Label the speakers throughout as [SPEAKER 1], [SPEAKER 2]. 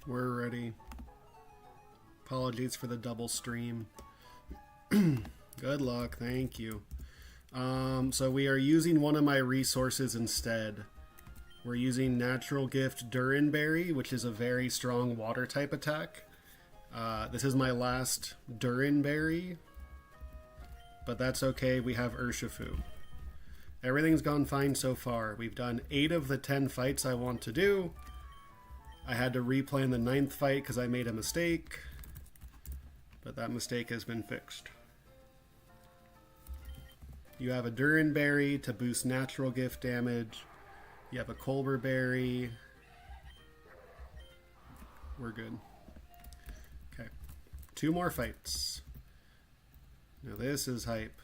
[SPEAKER 1] We're ready. Apologies for the double stream. Good luck, thank you. So we are using one of my resources instead. We're using Natural Gift Durinberry, which is a very strong water type attack. This is my last Durinberry, but that's okay, we have Urshifu. Everything's gone fine so far. We've done 8 of the 10 fights I want to do. I had to replay in the 9th fight because I made a mistake, but that mistake has been fixed. You have a Durinberry to boost natural gift damage. You have a Colbur Berry. We're good. Okay. 2 more fights. Now this is hype.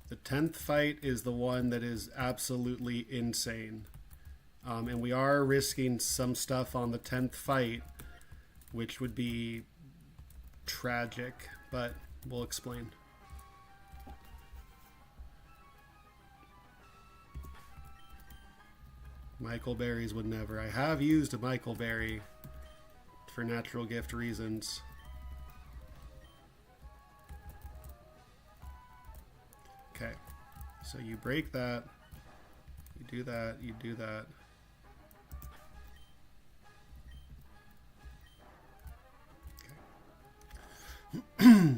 [SPEAKER 1] The 10th fight is the one that is absolutely insane. And we are risking some stuff on the 10th fight, which would be tragic, but we'll explain. Michael Berries would never. I have used a Michael Berry for natural gift reasons. Okay, so you break that, you do that, you do that. Okay.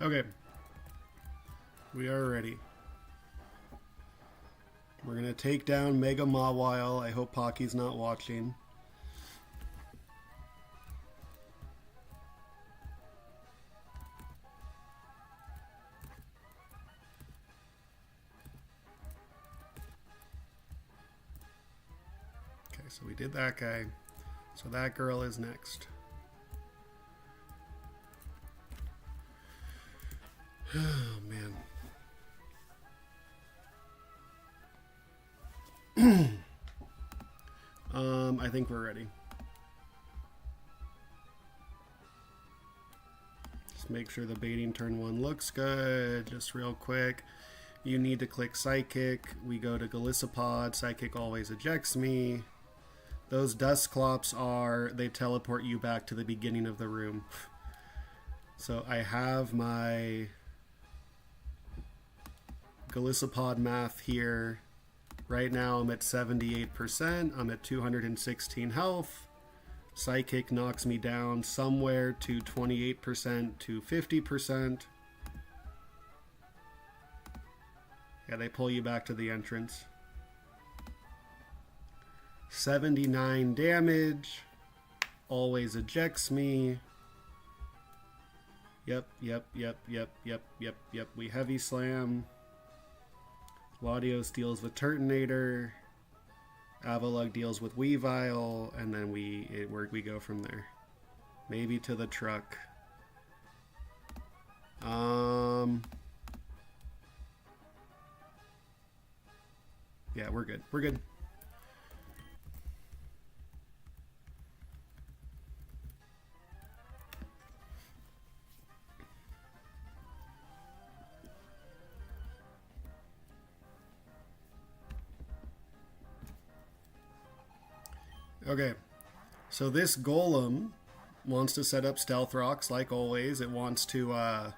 [SPEAKER 1] Okay, we are ready. We're gonna take down Mega Mawile. I hope Pocky's not watching. Okay, so we did that guy. So that girl is next. Oh, man. I think we're ready. Just make sure the baiting turn 1 looks good. Just real quick. You need to click Psychic. We go to Golisopod. Psychic always ejects me. Those Dusclops they teleport you back to the beginning of the room. So I have my Golisopod math here. Right now I'm at 78%. I'm at 216 health. Psychic knocks me down somewhere to 28% to 50%. Yeah, they pull you back to the entrance. 79 damage. Always ejects me. Yep. We heavy slam. Latios deals with Turtonator. Avalugg deals with Weavile, and then we go from there. Maybe to the truck. Yeah, we're good. We're good. Okay, so this Golem wants to set up Stealth Rocks like always. It wants to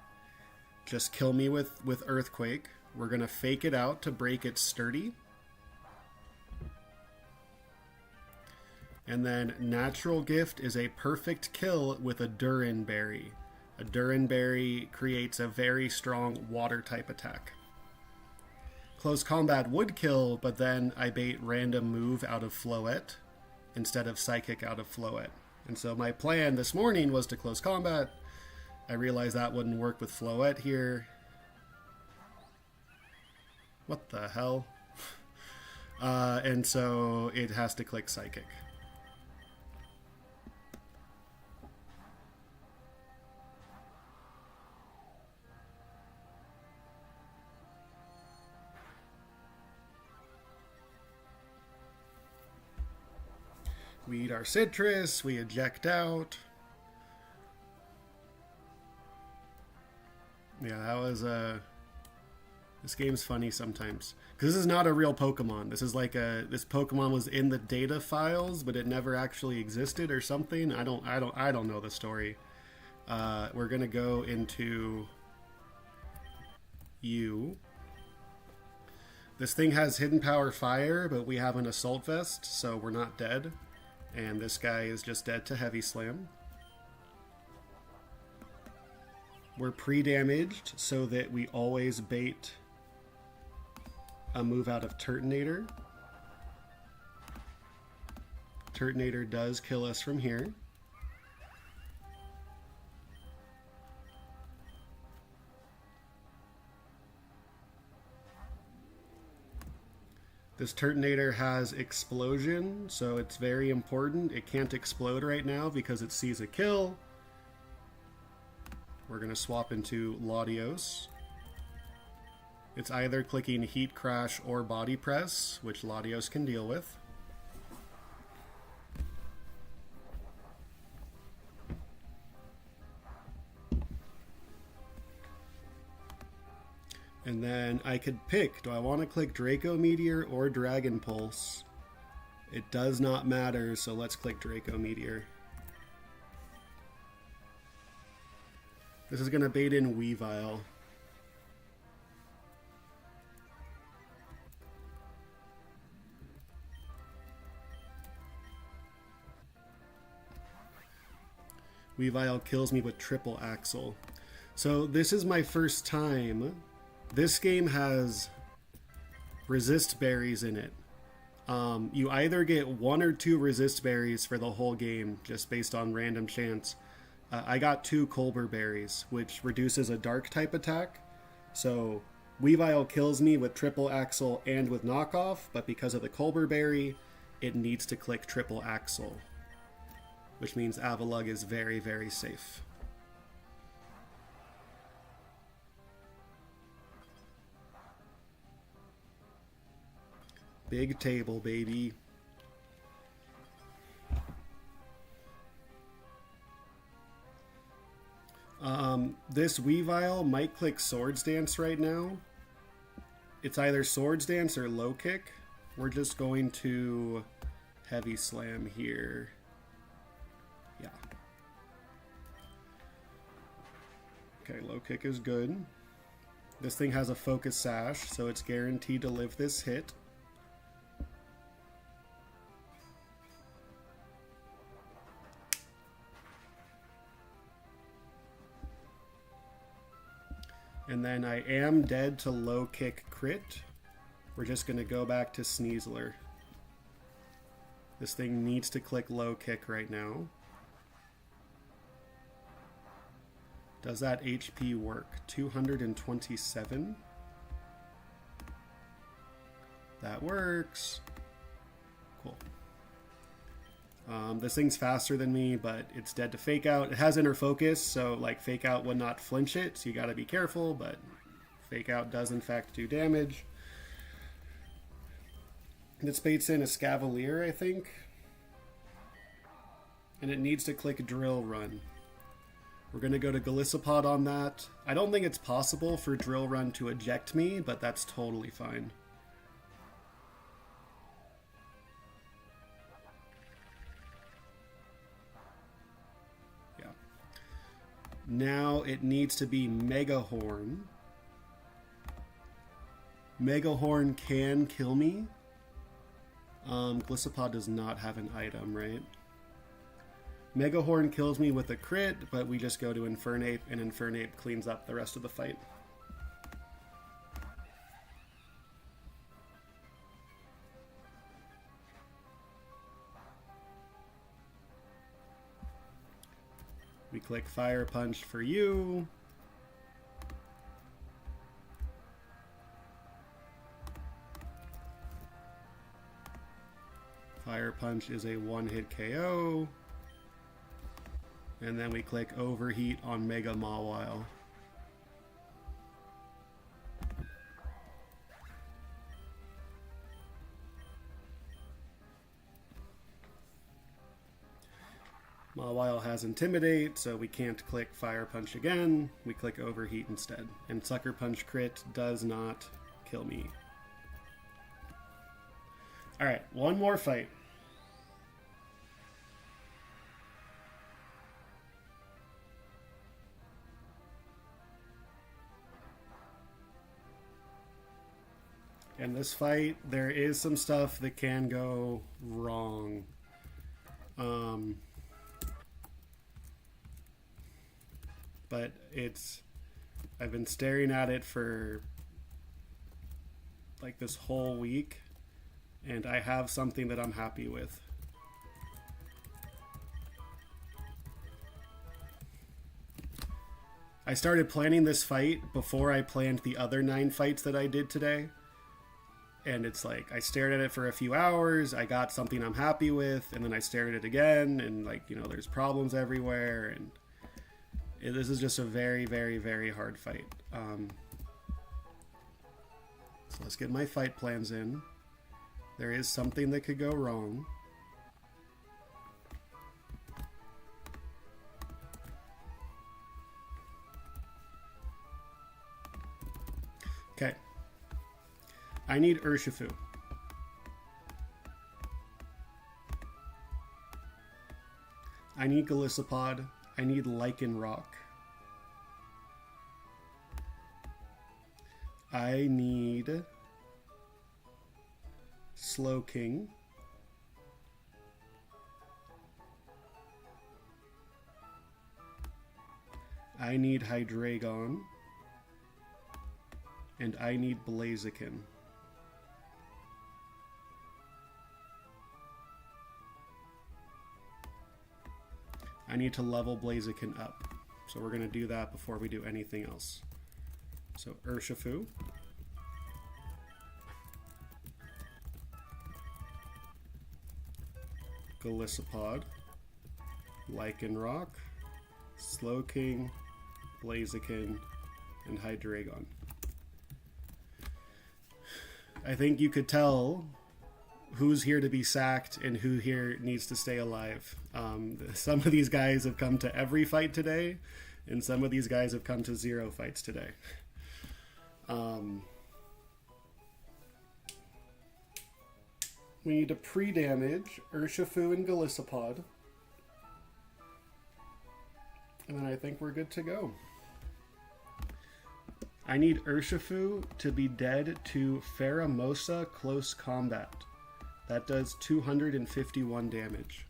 [SPEAKER 1] just kill me with Earthquake. We're going to fake it out to break its sturdy. And then Natural Gift is a perfect kill with a Durinberry. A Durinberry creates a very strong water type attack. Close Combat would kill, but then I bait Random Move out of Floette instead of Psychic out of Floette. And so my plan this morning was to close combat. I realized that wouldn't work with Floette here. What the hell? And so it has to click Psychic. We eat our citrus, we eject out. Yeah, that was this game's funny sometimes. Because this is not a real Pokemon. This is like this Pokemon was in the data files, but it never actually existed or something. I don't know the story. We're gonna go into you. This thing has hidden power fire, but we have an assault vest, so we're not dead. And this guy is just dead to heavy slam. We're pre-damaged so that we always bait a move out of Turtonator. Turtonator does kill us from here. This Turtonator has explosion, so it's very important. It can't explode right now because it sees a kill. We're going to swap into Latios. It's either clicking Heat Crash or Body Press, which Latios can deal with. And then I could pick, do I want to click Draco Meteor or Dragon Pulse? It does not matter, so let's click Draco Meteor. This is going to bait in Weavile. Weavile kills me with triple axle. So this is my first time. This game has resist berries in it. You either get 1 or 2 resist berries for the whole game, just based on random chance. I got 2 Colbur berries, which reduces a dark type attack. So Weavile kills me with triple axle and with knockoff, but because of the Colbur berry, it needs to click triple axle, which means Avalugg is very, very safe. Big table, baby. This Weavile might click Swords Dance right now. It's either Swords Dance or Low Kick. We're just going to Heavy Slam here. Yeah. Okay, Low Kick is good. This thing has a Focus Sash, so it's guaranteed to live this hit. And then I am dead to Low Kick crit. We're just going to go back to Sneasler. This thing needs to click Low Kick right now. Does that HP work? 227. That works. Cool. This thing's faster than me, but it's dead to Fake Out. It has Inner Focus, so like Fake Out would not flinch it, so you gotta be careful, but Fake Out does in fact do damage. This baits in a Scavalier, I think. And it needs to click Drill Run. We're gonna go to Golisopod on that. I don't think it's possible for Drill Run to eject me, but that's totally fine. Now it needs to be Mega Horn. Mega Horn can kill me. Golisopod does not have an item, right? Mega Horn kills me with a crit, but we just go to Infernape, and Infernape cleans up the rest of the fight. We click Fire Punch for you. Fire Punch is a one-hit KO. And then we click Overheat on Mega Mawile. Mawile has Intimidate, so we can't click Fire Punch again. We click Overheat instead. And Sucker Punch crit does not kill me. Alright, one more fight. In this fight, there is some stuff that can go wrong. But I've been staring at it for like this whole week, and I have something that I'm happy with. I started planning this fight before I planned the other 9 fights that I did today. And it's like, I stared at it for a few hours, I got something I'm happy with, and then I stared at it again, and like, you know, there's problems everywhere, and this is just a very, very, very hard fight. So let's get my fight plans in. There is something that could go wrong. Okay. I need Urshifu. I need Golisopod. I need Lichen Rock. I need Slowking. I need Hydreigon. And I need Blaziken. I need to level Blaziken up. So we're going to do that before we do anything else. So Urshifu. Golisopod. Lycanroc. Slowking. Blaziken. And Hydreigon. I think you could tell who's here to be sacked and who here needs to stay alive. Some of these guys have come to every fight today, and some of these guys have come to 0 fights today. We need to pre-damage Urshifu and Golisopod. And then I think we're good to go. I need Urshifu to be dead to Pheromosa Close Combat. That does 251 damage.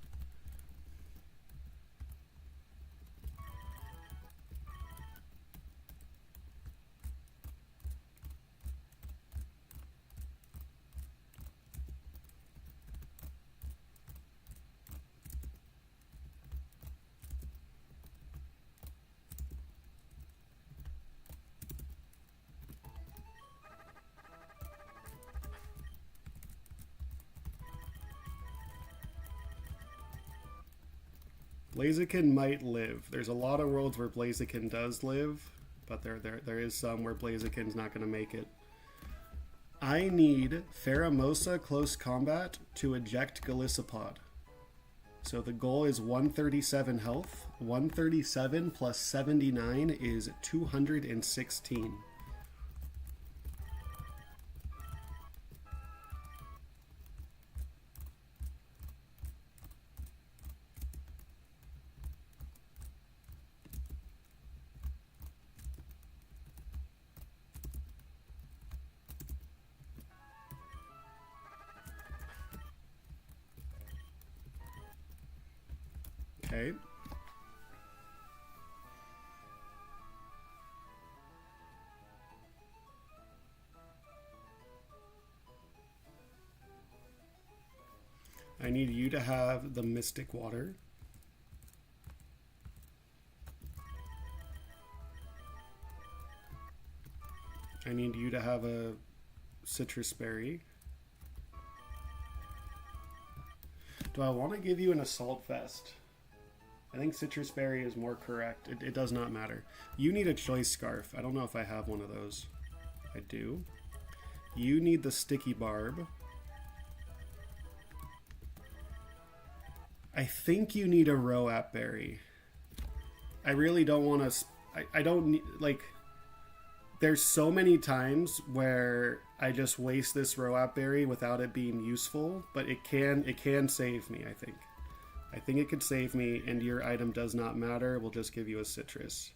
[SPEAKER 1] Blaziken might live. There's a lot of worlds where Blaziken does live, but there is some where Blaziken's not going to make it. I need Pheromosa Close Combat to eject Golisopod. So the goal is 137 health. 137 plus 79 is 216. Okay. I need you to have the Mystic Water. I need you to have a Citrus Berry. Do I want to give you an Assault Vest? I think Citrus Berry is more correct. It does not matter. You need a Choice Scarf. I don't know if I have one of those. I do. You need the Sticky Barb. I think you need a row-app berry. I really don't want to... I don't need... Like, there's so many times where I just waste this row-app berry without it being useful, but it can save me, I think. I think it could save me, and your item does not matter. We'll just give you a citrus.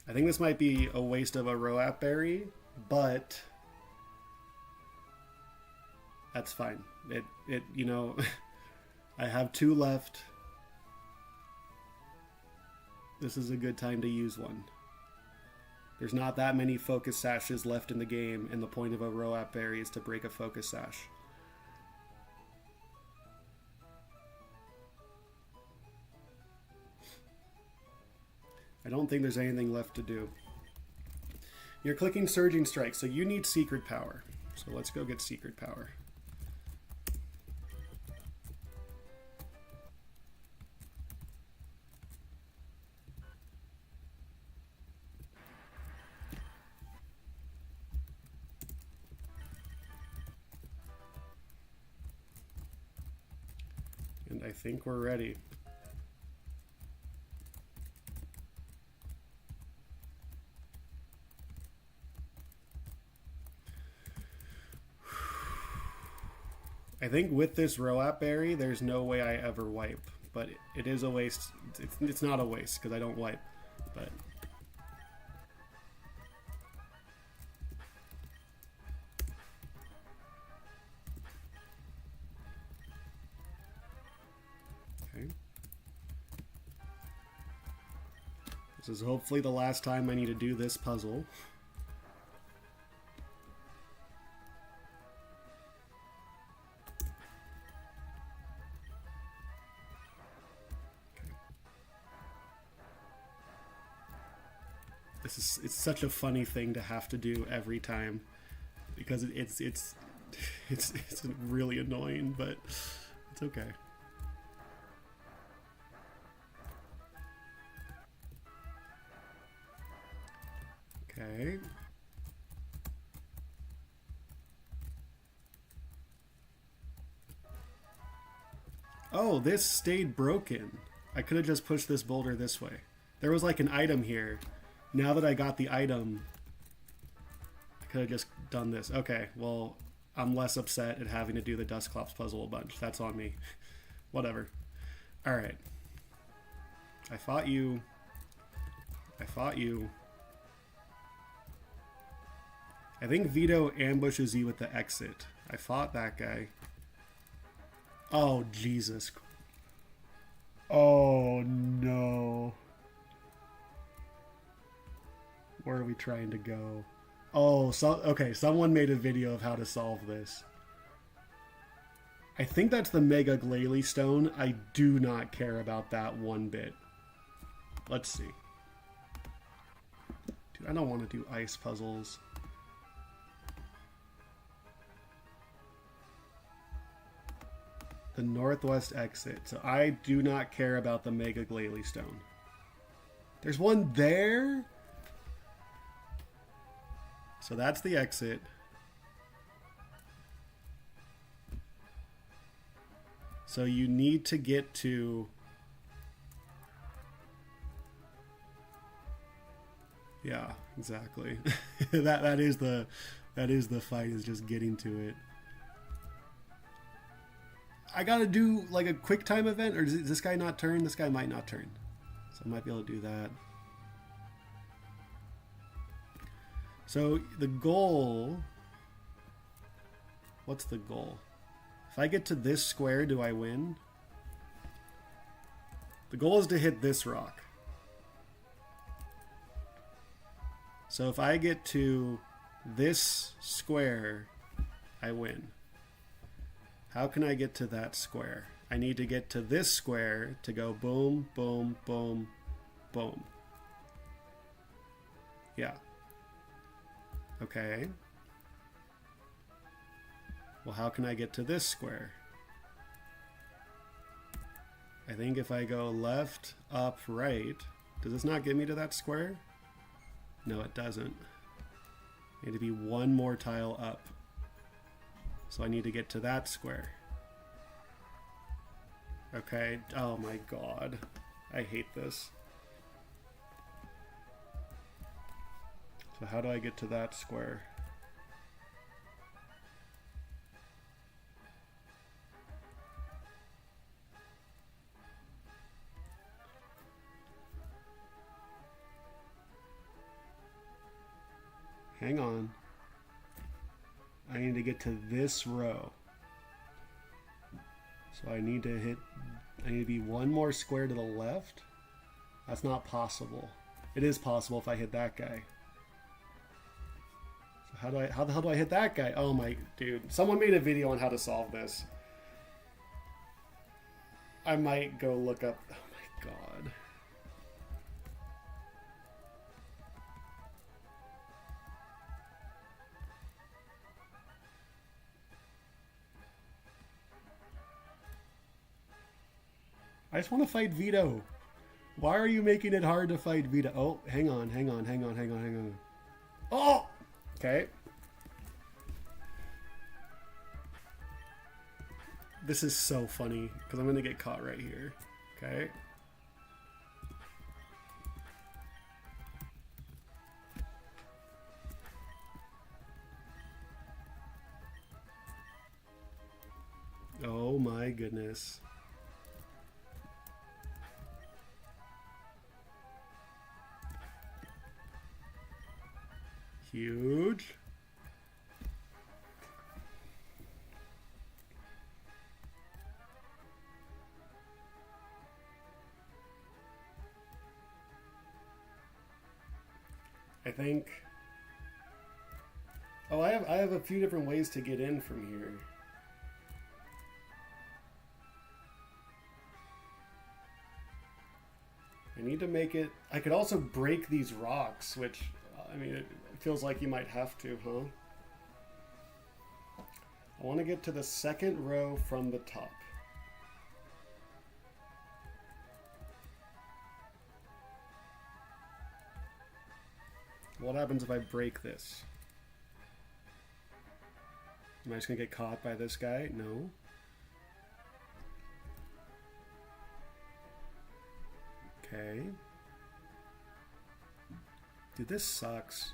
[SPEAKER 1] I think this might be a waste of a row-app berry, but that's fine. It you know, I have 2 left. This is a good time to use one. There's not that many focus sashes left in the game, and the point of a row-app berry is to break a focus sash. I don't think there's anything left to do. You're clicking Surging Strike, so you need Secret Power. So let's go get Secret Power. And I think we're ready. I think with this row-app berry, there's no way I ever wipe, but it is a waste. It's not a waste because I don't wipe, but okay. This is hopefully the last time I need to do this puzzle. It's such a funny thing to have to do every time because it's really annoying, but it's okay. Okay. Oh, this stayed broken. I could have just pushed this boulder this way. There was like an item here. Now that I got the item, I could have just done this. Okay, well, I'm less upset at having to do the Dustclops puzzle a bunch. That's on me. Whatever. Alright. I fought you. I fought you. I think Vito ambushes you with the exit. I fought that guy. Oh, Jesus. Oh, no. Where are we trying to go? Oh, okay, someone made a video of how to solve this. I think that's the Mega Glalie Stone. I do not care about that one bit. Let's see. Dude, I don't want to do ice puzzles. The northwest exit. So I do not care about the Mega Glalie Stone. There's one there? So that's the exit. So you need to get to... Yeah, exactly. that is the fight, is just getting to it. I gotta do like a quick time event, or does this guy not turn? This guy might not turn. So I might be able to do that. So the goal, what's the goal? If I get to this square, do I win? The goal is to hit this rock. So if I get to this square, I win. How can I get to that square? I need to get to this square to go boom, boom, boom, boom. Yeah. Okay. Well, how can I get to this square? I think if I go left, up, right, does this not get me to that square? No, it doesn't. I need to be one more tile up. So I need to get to that square. Okay, oh my god. I hate this. So how do I get to that square? Hang on. I need to get to this row. So I need to be one more square to the left. That's not possible. It is possible if I hit that guy. So how the hell do I hit that guy? Oh my, dude. Someone made a video on how to solve this. I might go look up. Oh my god. I just want to fight Vito. Why are you making it hard to fight Vito? Oh, hang on. Oh! Okay. This is so funny, because I'm going to get caught right here. Okay. Oh my goodness. Huge. I think. Oh, I have a few different ways to get in from here. I need to make it. I could also break these rocks, which I mean, it feels like you might have to, huh? I want to get to the second row from the top. What happens if I break this? Am I just gonna get caught by this guy? No. Okay. Dude, this sucks.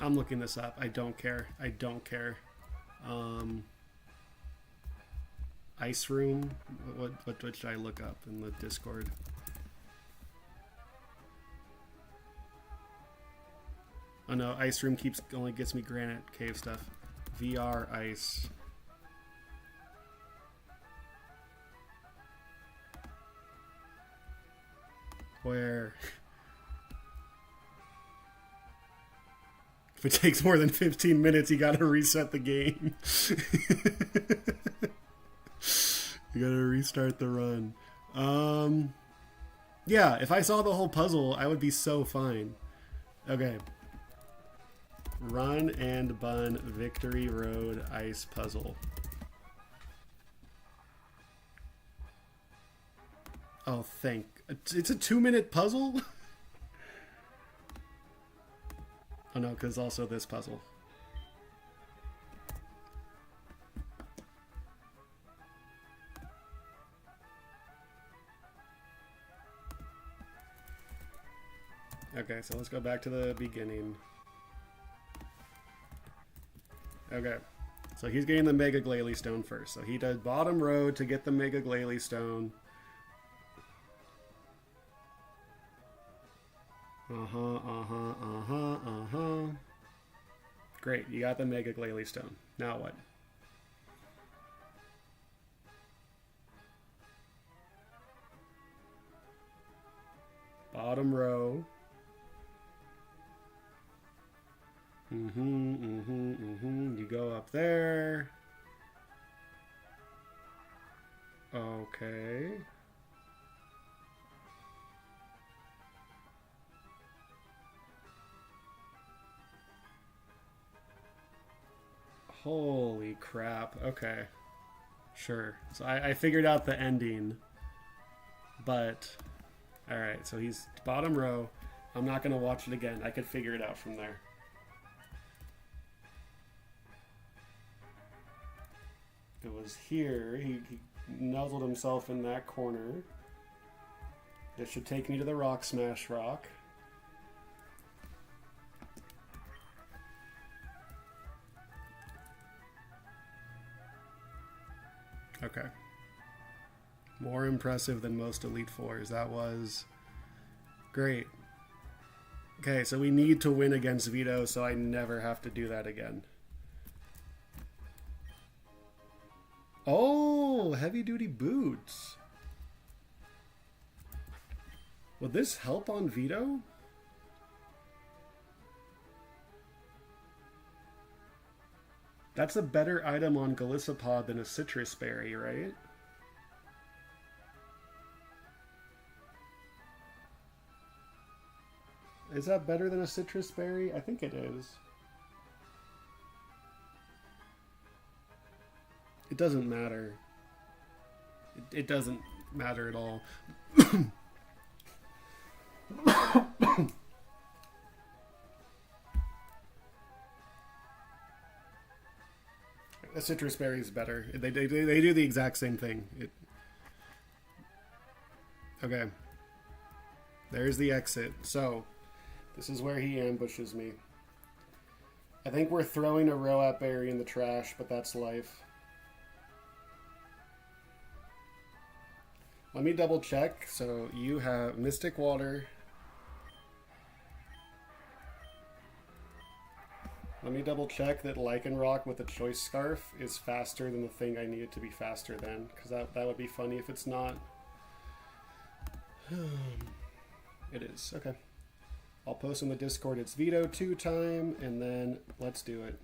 [SPEAKER 1] I'm looking this up. I don't care. I don't care. Ice room. What should I look up in the Discord? Oh no, ice room only gets me granite cave stuff. VR ice. Where? If it takes more than 15 minutes, you gotta reset the game. You gotta restart the run. Yeah, if I saw the whole puzzle, I would be so fine. Okay. Run and Bun Victory Road Ice Puzzle. Oh, it's a 2-minute puzzle? Oh no, because also this puzzle. Okay, so let's go back to the beginning. Okay, so he's getting the Mega Glalie Stone first. So he does bottom road to get the Mega Glalie Stone. Great, you got the Mega Glalie Stone. Now what? Bottom row. You go up there. Okay. Holy crap. Okay. Sure. So I figured out the ending. But, alright, so he's bottom row. I'm not going to watch it again. I could figure it out from there. If it was here, he nuzzled himself in that corner. This should take me to the rock smash rock. Okay. More impressive than most Elite Fours. That was great. Okay, so we need to win against Vito, so I never have to do that again. Oh, heavy-duty boots. Will this help on Vito? That's a better item on Galissapod than a citrus berry, right? Is that better than a citrus berry? I think it is. It doesn't matter. It doesn't matter at all. A citrus berry is better. They do the exact same thing. Okay. There's the exit. So, this is where he ambushes me. I think we're throwing a Roat berry in the trash, but that's life. Let me double check. So, you have Mystic Water. Let me double check that Lycanroc with a Choice Scarf is faster than the thing I need it to be faster than, because that would be funny if it's not. It is. Okay. I'll post in the Discord it's Vito 2 time, and then let's do it.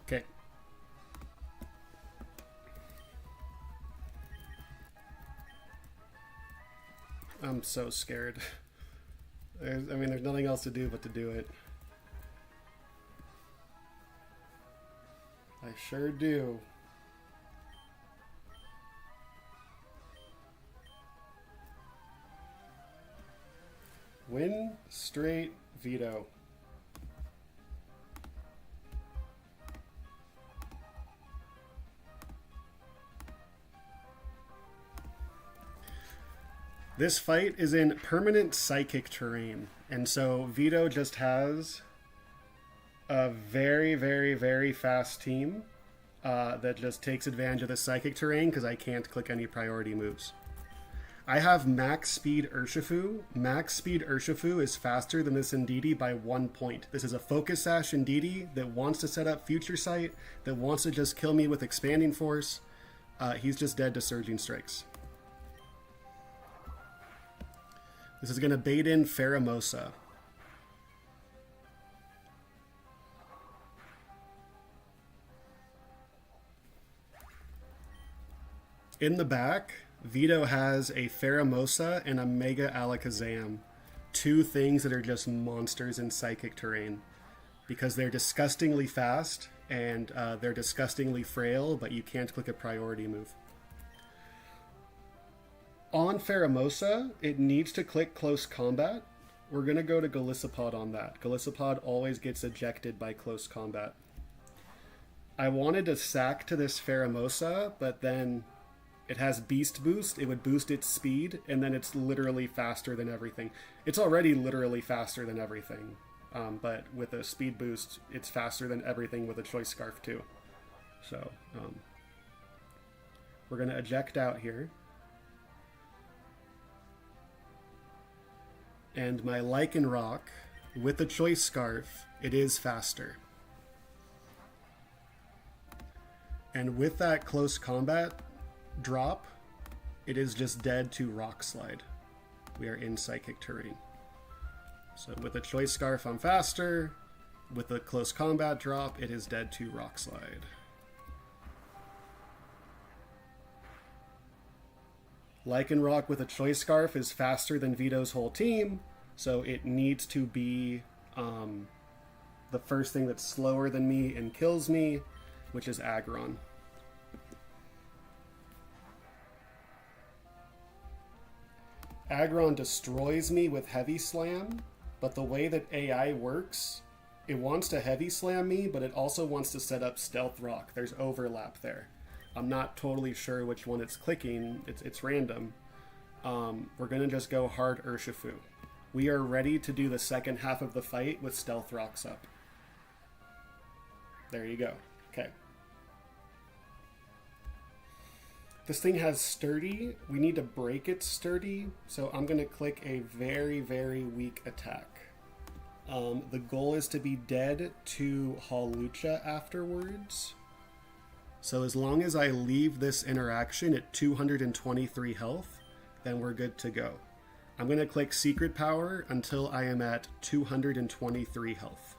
[SPEAKER 1] Okay. I'm so scared. There's nothing else to do but to do it. I sure do. Win straight Vito. This fight is in permanent psychic terrain, and so Vito just has a very, very, very fast team that just takes advantage of the psychic terrain because I can't click any priority moves. I have max speed Urshifu. Max speed Urshifu is faster than this Indeedee by 1 point. This is a Focus Sash Indeedee that wants to set up Future Sight, that wants to just kill me with Expanding Force. He's just dead to Surging Strikes. This is going to bait in Pheromosa. In the back, Vito has a Pheromosa and a Mega Alakazam. Two things that are just monsters in psychic terrain. Because they're disgustingly fast and they're disgustingly frail, but you can't click a priority move. On Pheromosa, it needs to click Close Combat. We're going to go to Galissapod on that. Galissapod always gets ejected by Close Combat. I wanted to sack to this Pheromosa, but then it has Beast Boost. It would boost its speed, and then it's literally faster than everything. It's already literally faster than everything. But with a speed boost, it's faster than everything with a Choice Scarf too. So, we're going to eject out here. And my Lichen Rock, with the Choice Scarf, it is faster. And with that close combat drop, it is just dead to Rock Slide. We are in Psychic terrain. So with the Choice Scarf, I'm faster. With the close combat drop, it is dead to Rock Slide. Lichen Rock with a Choice Scarf is faster than Vito's whole team, so it needs to be the first thing that's slower than me and kills me, which is Aggron. Aggron destroys me with Heavy Slam, but the way that AI works, it wants to Heavy Slam me, but it also wants to set up Stealth Rock. There's overlap there. I'm not totally sure which one it's clicking. It's random. We're going to just go hard Urshifu. We are ready to do the second half of the fight with Stealth Rocks up. There you go. Okay. This thing has Sturdy. We need to break its Sturdy, so I'm going to click a very, very weak attack. The goal is to be dead to Hawlucha afterwards. So as long as I leave this interaction at 223 health, then we're good to go. I'm going to click Secret Power until I am at 223 health.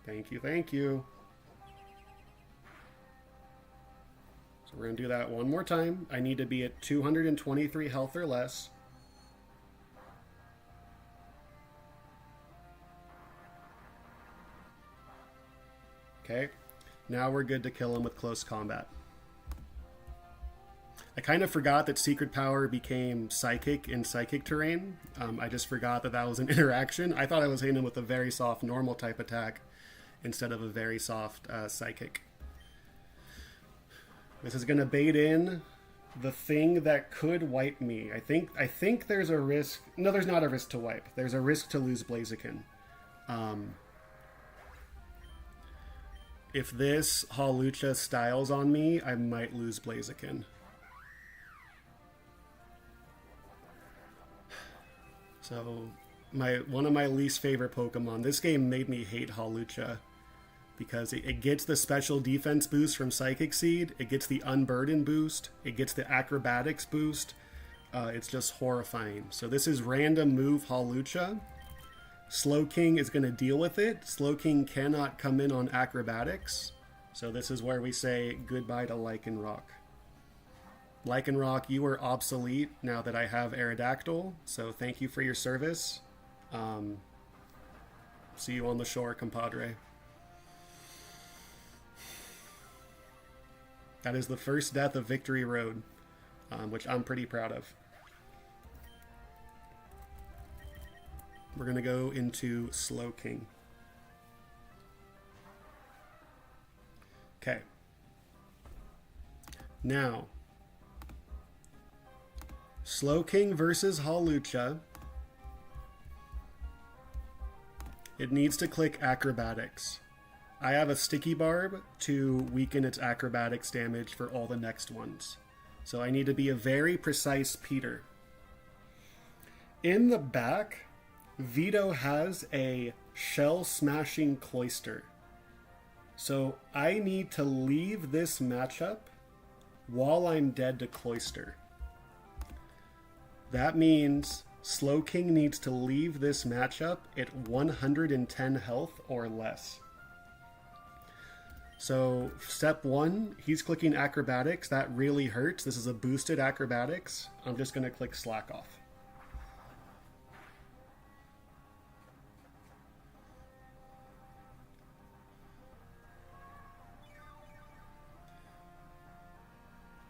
[SPEAKER 1] Thank you, thank you. So we're going to do that one more time. I need to be at 223 health or less. Okay, now we're good to kill him with close combat. I kind of forgot that Secret Power became Psychic in Psychic terrain. I just forgot that that was an interaction. I thought I was hitting him with a very soft normal type attack instead of a very soft Psychic. This is going to bait in the thing that could wipe me. I think there's a risk. No, there's not a risk to wipe. There's a risk to lose Blaziken. If this Hawlucha styles on me, I might lose Blaziken. So, one of my least favorite Pokemon. This game made me hate Hawlucha because it gets the special defense boost from Psychic Seed, it gets the Unburden boost, it gets the Acrobatics boost. It's just horrifying. So this is random move Hawlucha. Slowking is going to deal with it. Slowking cannot come in on Acrobatics. So this is where we say goodbye to Lycanroc. Lycanroc, you are obsolete now that I have Aerodactyl. So thank you for your service. See you on the shore, compadre. That is the first death of Victory Road, which I'm pretty proud of. We're going to go into Slowking. Okay. Now, Slowking versus Hawlucha. It needs to click Acrobatics. I have a Sticky Barb to weaken its Acrobatics damage for all the next ones. So I need to be a very precise Peter. In the back, Vito has a Shell Smashing Cloyster. So I need to leave this matchup while I'm dead to Cloyster. That means Slowking needs to leave this matchup at 110 health or less. So step one, he's clicking Acrobatics. That really hurts. This is a boosted Acrobatics. I'm just going to click Slack Off.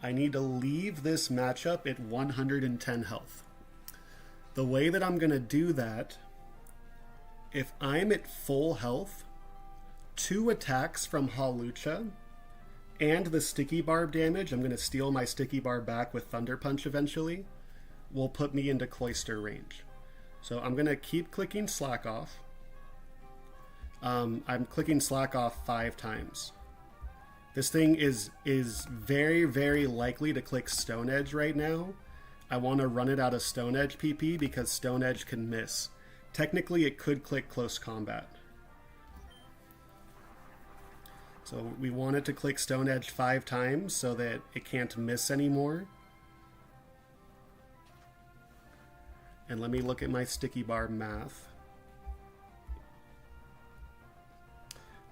[SPEAKER 1] I need to leave this matchup at 110 health. The way that I'm going to do that, if I'm at full health, 2 attacks from Hawlucha and the Sticky Barb damage, I'm going to steal my Sticky Barb back with Thunder Punch eventually, will put me into Cloyster range. So I'm going to keep clicking Slack Off. I'm clicking Slack Off 5 times. This thing is very, very likely to click Stone Edge right now. I want to run it out of Stone Edge PP because Stone Edge can miss. Technically, it could click Close Combat. So we want it to click Stone Edge 5 times so that it can't miss anymore. And let me look at my sticky bar math.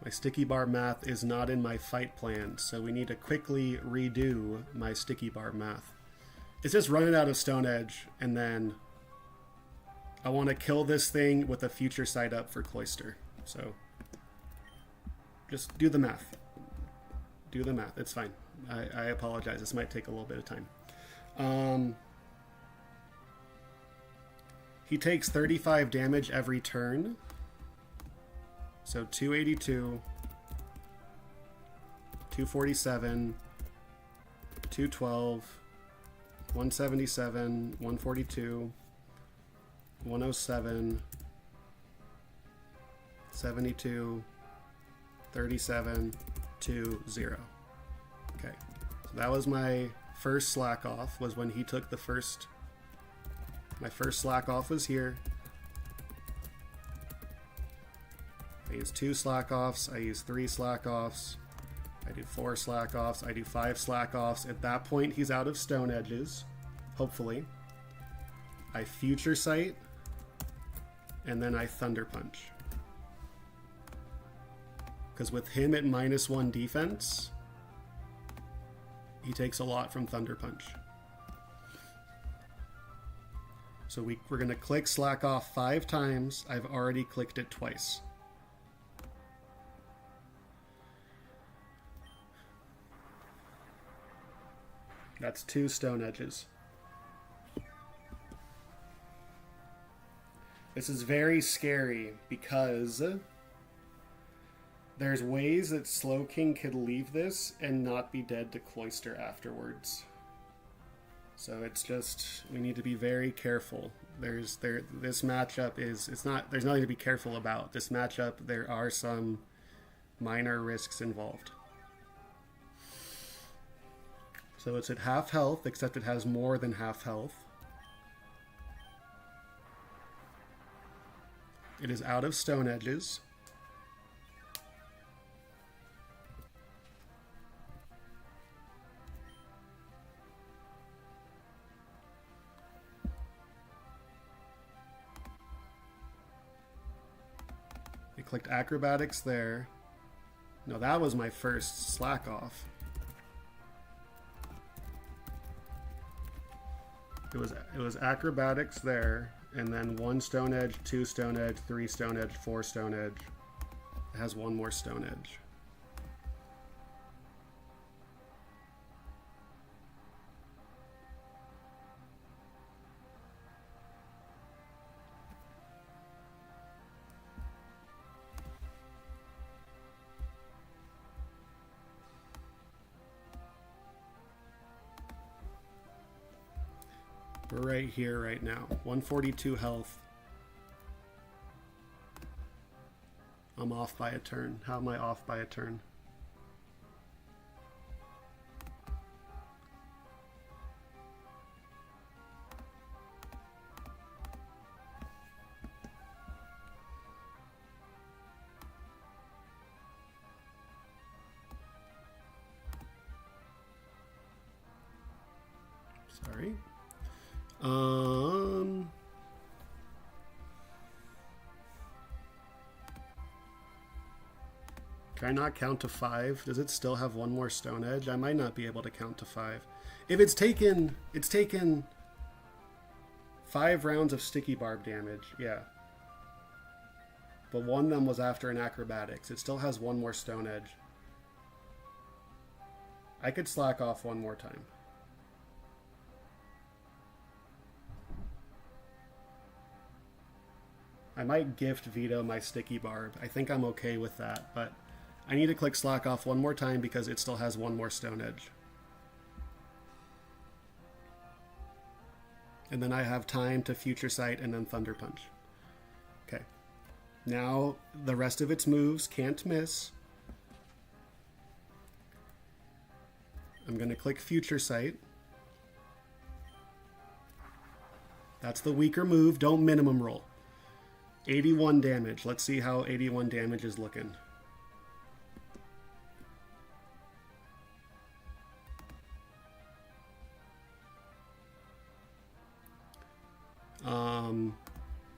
[SPEAKER 1] My sticky bar math is not in my fight plan, so we need to quickly redo my sticky bar math. It's just run it out of Stone Edge, and then I want to kill this thing with a future sight up for Cloister. So just do the math. Do the math. It's fine. I apologize. This might take a little bit of time. He takes 35 damage every turn. So 282, 247, 212, 177, 142, 107, 72, 37, 2, 0. Okay, so that was my first slack off, was when he took the first. My first slack off was here. I use 2 slack offs, I use 3 slack offs, I do 4 slack offs, I do 5 slack offs. At that point, he's out of Stone Edges, hopefully. I future sight, and then I Thunder Punch. Because with him at -1 defense, he takes a lot from Thunder Punch. So we're going to click slack off 5 times. I've already clicked it twice. That's 2 Stone Edges. This is very scary because there's ways that Slow King could leave this and not be dead to Cloister afterwards. So it's just, we need to be very careful. This matchup there's nothing to be careful about. This matchup, there are some minor risks involved. So it's at half health, except it has more than half health. It is out of Stone Edges. I clicked Acrobatics there. No, that was my first slack off. It was Acrobatics there, and then 1 Stone Edge, 2 Stone Edge, 3 Stone Edge, 4 Stone Edge. It has 1 more Stone Edge. We're right here right now. 142 health. I'm off by a turn. How am I off by a turn? Sorry. Can I not count to 5? Does it still have 1 more Stone Edge? I might not be able to count to 5. If it's taken 5 rounds of sticky barb damage, yeah. But one of them was after an Acrobatics. It still has 1 more Stone Edge. I could slack off 1 more time. I might gift Vito my sticky barb. I think I'm okay with that, but I need to click slack off 1 more time because it still has 1 more Stone Edge. And then I have time to future sight and then Thunder Punch. Okay. Now the rest of its moves can't miss. I'm going to click Future Sight. That's the weaker move. Don't minimum roll. 81 damage. Let's see how 81 damage is looking.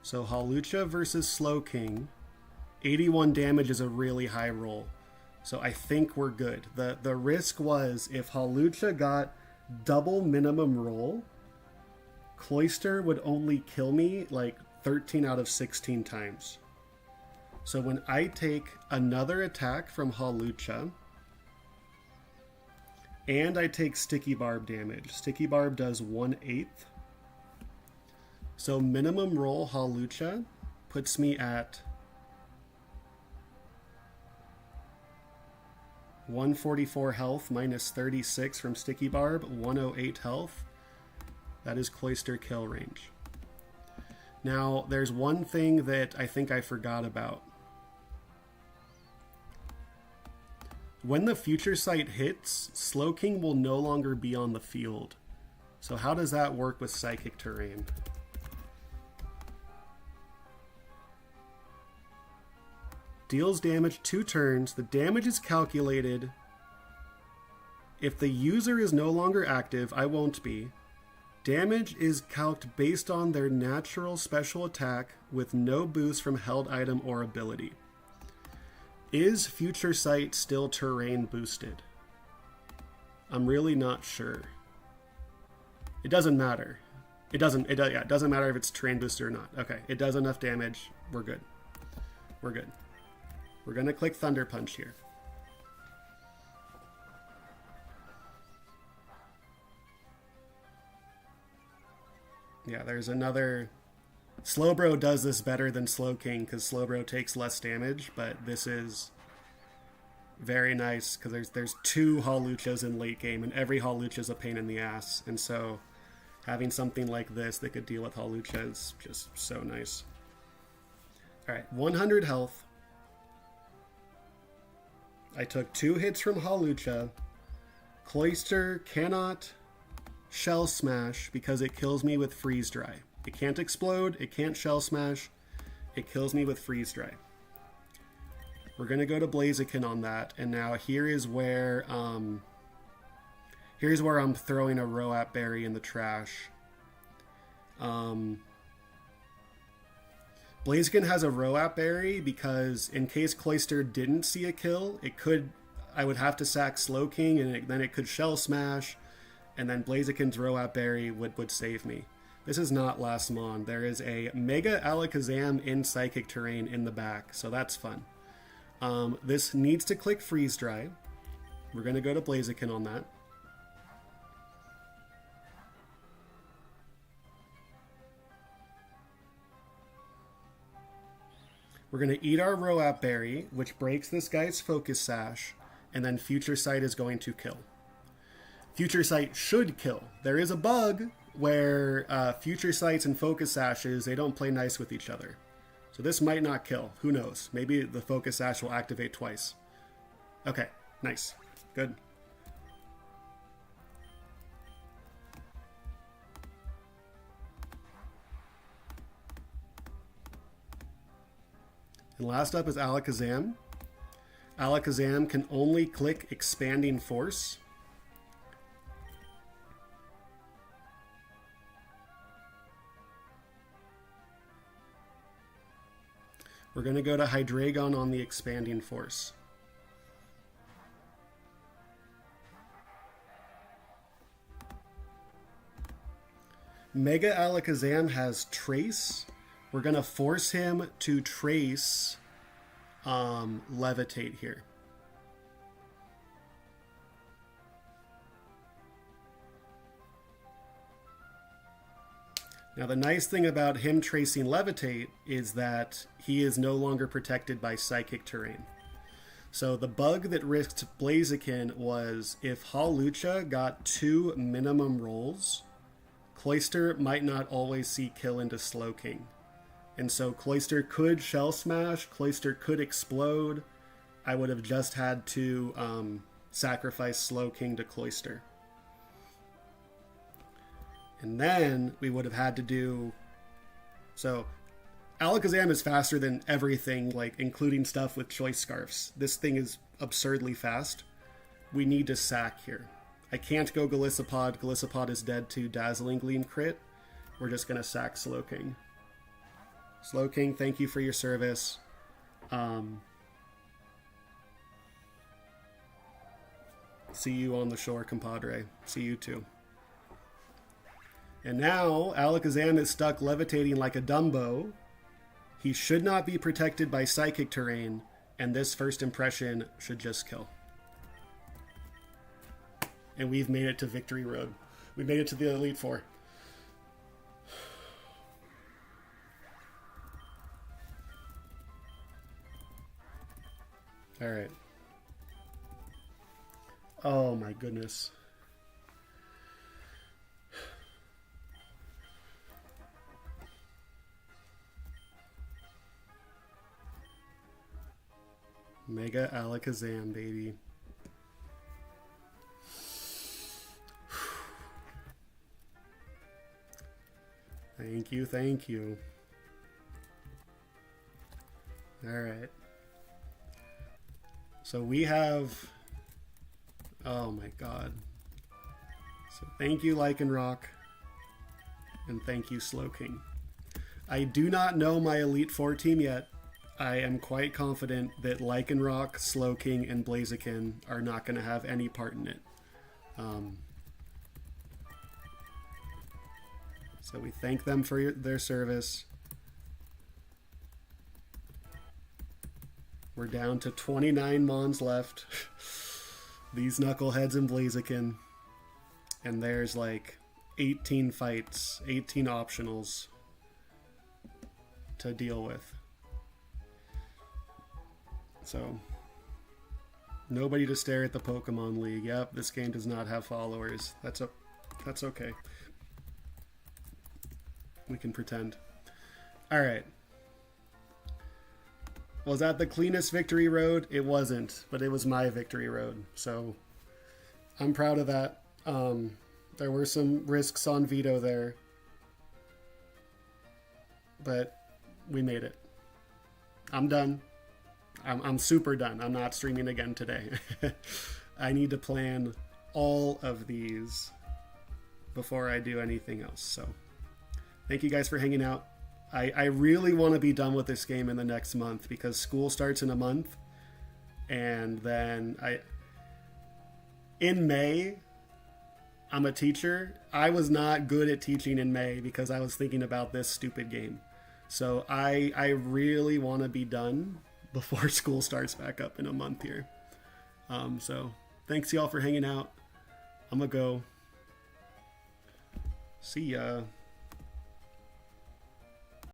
[SPEAKER 1] So Hawlucha versus Slowking. 81 damage is a really high roll. So I think we're good. The risk was if Hawlucha got double minimum roll, Cloyster would only kill me like 13 out of 16 times. So when I take another attack from Hawlucha, and I take Sticky Barb damage. Sticky Barb does 1/8. So minimum roll Hawlucha puts me at 144 health minus 36 from Sticky Barb, 108 health. That is Cloyster kill range. Now, there's one thing that I think I forgot about. When the Future Sight hits, Slowking will no longer be on the field. So how does that work with Psychic Terrain? Deals damage 2 turns. The damage is calculated. If the user is no longer active, I won't be. Damage is calced based on their natural special attack with no boost from held item or ability. Is Future Sight still terrain boosted? I'm really not sure. It doesn't matter. It doesn't matter if it's terrain boosted or not. Okay, it does enough damage. We're good. We're good. We're gonna click Thunder Punch here. Yeah, there's another... Slowbro does this better than Slowking because Slowbro takes less damage, but this is very nice because there's 2 Hawluchas in late game, and every Hawlucha is a pain in the ass, and so having something like this that could deal with Hawlucha is just so nice. Alright, 100 health. I took 2 hits from Hawlucha. Cloyster cannot Shell Smash because it kills me with Freeze Dry. It can't explode, it can't Shell Smash, it kills me with Freeze Dry. We're gonna go to Blaziken on that, and now here's where I'm throwing a Roap Berry in the trash. Blaziken has a Roap Berry because in case Cloyster didn't see a kill, I would have to sack Slowking, and then it could Shell Smash, and then Blaziken's Roap Berry would save me. This is not Last Mon. There is a Mega Alakazam in Psychic Terrain in the back, so that's fun. This needs to click Freeze Dry. We're going to go to Blaziken on that. We're going to eat our Roap Berry, which breaks this guy's Focus Sash, and then Future Sight is going to kill. Future Sight should kill. There is a bug where Future Sights and Focus Sashes, they don't play nice with each other. So this might not kill. Who knows? Maybe the Focus Sash will activate twice. Okay, nice. Good. And last up is Alakazam. Alakazam can only click Expanding Force. We're going to go to Hydreigon on the Expanding Force. Mega Alakazam has Trace. We're going to force him to Trace Levitate here. Now the nice thing about him tracing Levitate is that he is no longer protected by Psychic Terrain. So the bug that risked Blaziken was if Hawlucha got 2 minimum rolls, Cloyster might not always see kill into Slowking. And so Cloyster could Shell Smash, Cloyster could explode. I would have just had to sacrifice Slow King to Cloister. And then we would have had to do... So, Alakazam is faster than everything, like, including stuff with Choice Scarfs. This thing is absurdly fast. We need to sack here. I can't go Golisopod. Golisopod is dead to Dazzling Gleam crit. We're just going to sack Slowking. Slowking, thank you for your service. See you on the shore, compadre. See you too. And now, Alakazam is stuck levitating like a Dumbo. He should not be protected by Psychic Terrain, and this first impression should just kill. And we've made it to Victory Road. We made it to the Elite Four. Alright. Oh my goodness. Mega Alakazam, baby. Thank you, thank you. Alright. So we have... Oh my god. So thank you, Lycanroc. And thank you, Slowking. I do not know my Elite Four team yet. I am quite confident that Lycanroc, Slowking, and Blaziken are not going to have any part in it. So we thank them for their service. We're down to 29 Mons left. These Knuckleheads and Blaziken. And there's like 18 fights, 18 optionals to deal with. So, nobody to stare at the Pokemon League. Yep, this game does not have followers. That's okay. We can pretend. Alright. Was that the cleanest victory road? It wasn't, but it was my victory road. So, I'm proud of that. There were some risks on Veto there. But we made it. I'm done. I'm super done. I'm not streaming again today. I need to plan all of these before I do anything else. So thank you guys for hanging out. I really want to be done with this game in the next month because school starts in a month. And then in May, I'm a teacher. I was not good at teaching in May because I was thinking about this stupid game. So I really want to be done before school starts back up in a month here. So thanks y'all for hanging out. I'm gonna go. See ya.